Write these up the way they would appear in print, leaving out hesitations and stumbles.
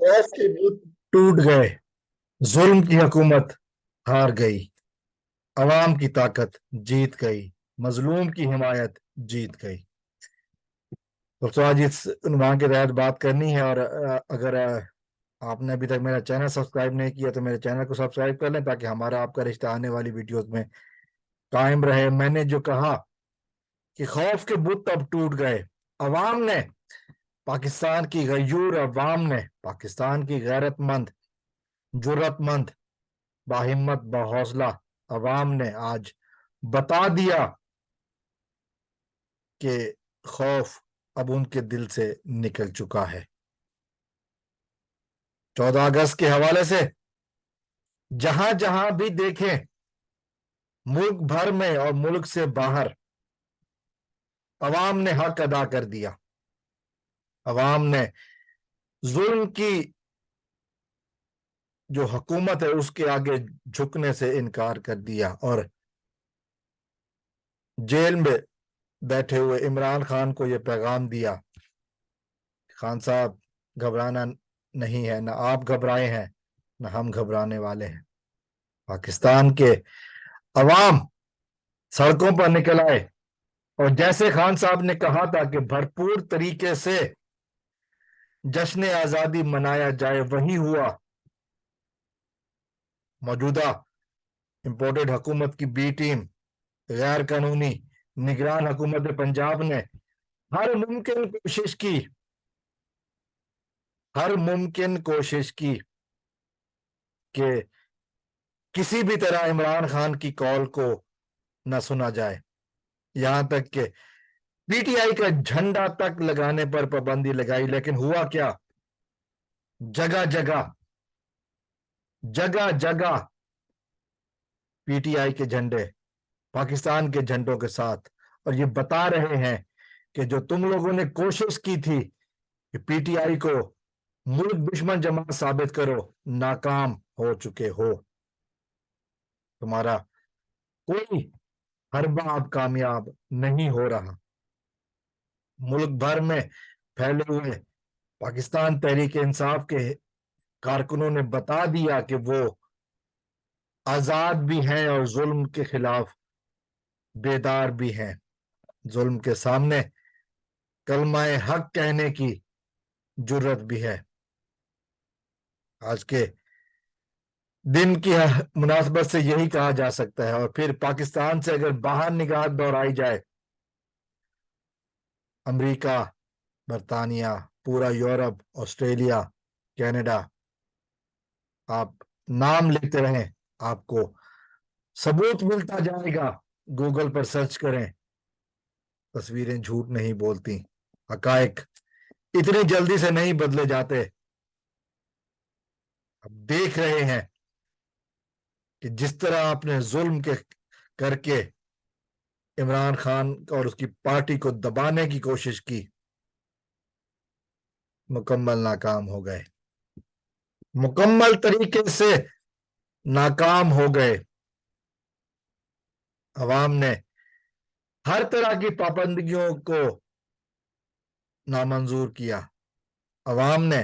खौफ के बुत टूट गए, जुल्म की हुकूमत हार गई, अवाम की ताकत जीत गई, मजलूम की हिमायत जीत गई। तो आज इस उन्वान के तहत बात करनी है। और अगर आपने अभी तक मेरा चैनल सब्सक्राइब नहीं किया तो मेरे चैनल को सब्सक्राइब कर लें, ताकि हमारा आपका रिश्ता आने वाली वीडियोस में कायम रहे। मैंने जो कहा कि खौफ के बुत अब टूट गए, अवाम ने, पाकिस्तान की गयूर अवाम ने, पाकिस्तान की गैरतमंद, जुर्रतमंद, बाहिम्मत, बाहौसला अवाम ने आज बता दिया कि खौफ अब उनके दिल से निकल चुका है। 14 अगस्त के हवाले से जहां जहां भी देखें, मुल्क भर में और मुल्क से बाहर अवाम ने हक अदा कर दिया। अवाम ने जुल्म की जो हुकूमत है उसके आगे झुकने से इनकार कर दिया, और जेल में बैठे हुए इमरान खान को यह पैगाम दिया, खान साहब घबराना नहीं है, ना आप घबराए हैं, ना हम घबराने वाले हैं। पाकिस्तान के अवाम सड़कों पर निकल आए, और जैसे खान साहब ने कहा था कि भरपूर तरीके से जश्न आजादी मनाया जाए, वही हुआ। मौजूदा इंपोर्टेड हुकूमत की बी टीम, गैर कानूनी निगरान हुकूमत पंजाब ने हर मुमकिन कोशिश की, हर मुमकिन कोशिश की कि किसी भी तरह इमरान खान की कॉल को न सुना जाए। यहां तक कि पीटीआई का झंडा तक लगाने पर पाबंदी लगाई, लेकिन हुआ क्या? जगह जगह, जगह जगह पीटीआई के झंडे पाकिस्तान के झंडों के साथ, और ये बता रहे हैं कि जो तुम लोगों ने कोशिश की थी कि पीटीआई को मुल्क दुश्मन जमात साबित करो, नाकाम हो चुके हो। तुम्हारा कोई हरबा अब कामयाब नहीं हो रहा। मुल्क भर में फैले हुए पाकिस्तान तहरीक इंसाफ के कारकुनों ने बता दिया कि वो आजाद भी हैं और जुल्म के खिलाफ बेदार भी हैं। जुल्म के सामने कलमाए हक कहने की जुर्रत भी है। आज के दिन की मुनासबत से यही कहा जा सकता है। और फिर पाकिस्तान से अगर बाहर निगाह दौड़ाई जाए, अमेरिका, बरतानिया, पूरा यूरोप, ऑस्ट्रेलिया, कनाडा, आप नाम लेते रहें, आपको सबूत मिलता जाएगा। गूगल पर सर्च करें, तस्वीरें झूठ नहीं बोलती, हकायक इतनी जल्दी से नहीं बदले जाते। अब देख रहे हैं कि जिस तरह आपने जुल्म के करके इमरान खान और उसकी पार्टी को दबाने की कोशिश की, मुकम्मल नाकाम हो गए, मुकम्मल तरीके से नाकाम हो गए। अवाम ने हर तरह की पाबंदियों को नामंजूर किया। अवाम ने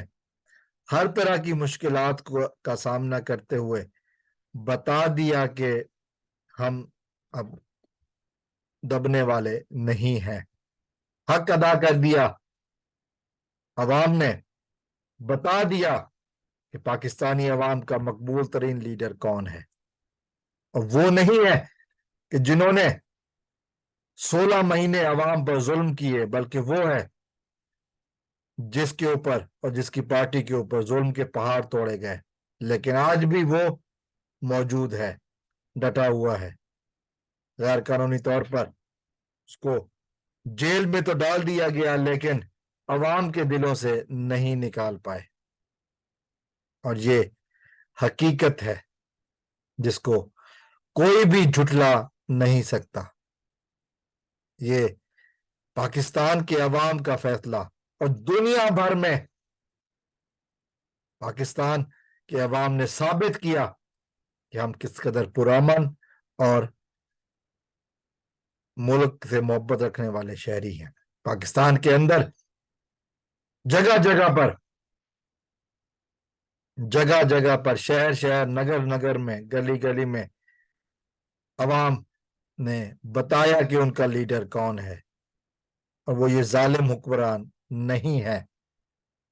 हर तरह की मुश्किलात का सामना करते हुए बता दिया कि हम अब दबने वाले नहीं हैं। हक अदा कर दिया। अवाम ने बता दिया कि पाकिस्तानी अवाम का मकबूल तरीन लीडर कौन है। और वो नहीं है कि जिन्होंने 16 महीने अवाम पर जुल्म किए, बल्कि वो है जिसके ऊपर और जिसकी पार्टी के ऊपर जुल्म के पहाड़ तोड़े गए, लेकिन आज भी वो मौजूद है, डटा हुआ है। गैर कानूनी तौर पर उसको जेल में तो डाल दिया गया, लेकिन अवाम के दिलों से नहीं निकाल पाए। और ये हकीकत है जिसको कोई भी झुठला नहीं सकता। ये पाकिस्तान के अवाम का फैसला, और दुनिया भर में पाकिस्तान के अवाम ने साबित किया कि हम किस कदर पुरअमन और मुल्क से मोहब्बत रखने वाले शहरी हैं। पाकिस्तान के अंदर जगह जगह पर جگہ جگہ پر، شہر شہر، نگر نگر میں، گلی گلی میں عوام نے بتایا کہ ان کا لیڈر کون ہے، اور وہ یہ ظالم حکمران نہیں ہے،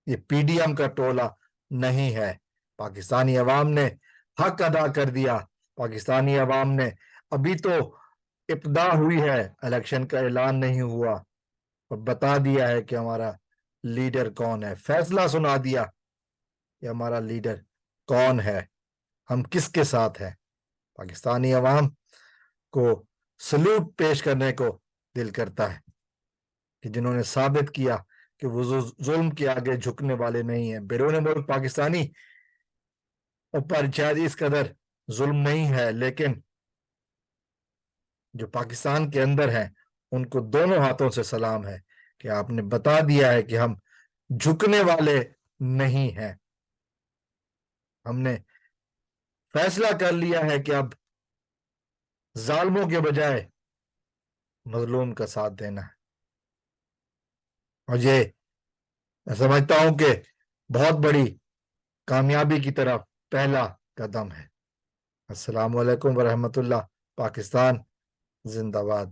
یہ پی ڈی ایم کا ٹولہ نہیں ہے۔ پاکستانی عوام نے حق ادا کر دیا۔ پاکستانی عوام نے ابھی تو ابتدا ہوئی ہے، الیکشن کا اعلان نہیں ہوا، اور بتا دیا ہے کہ ہمارا لیڈر کون ہے، فیصلہ سنا دیا کہ ہمارا لیڈر کون ہے، ہم کس کے ساتھ ہیں۔ پاکستانی عوام کو سلوٹ پیش کرنے کو دل کرتا ہے کہ جنہوں نے ثابت کیا کہ وہ ظلم کے آگے جھکنے والے نہیں ہیں۔ بیرون ملک پاکستانی اوپر شاید اس قدر ظلم نہیں ہے، لیکن جو پاکستان کے اندر ہیں ان کو دونوں ہاتھوں سے سلام ہے کہ آپ نے بتا دیا ہے کہ ہم جھکنے والے نہیں ہیں۔ ہم نے فیصلہ کر لیا ہے کہ اب ظالموں کے بجائے مظلوم کا ساتھ دینا ہے، اور یہ میں سمجھتا ہوں کہ بہت بڑی کامیابی کی طرف پہلا قدم ہے۔ السلام علیکم ورحمۃ اللہ۔ پاکستان زندہ باد۔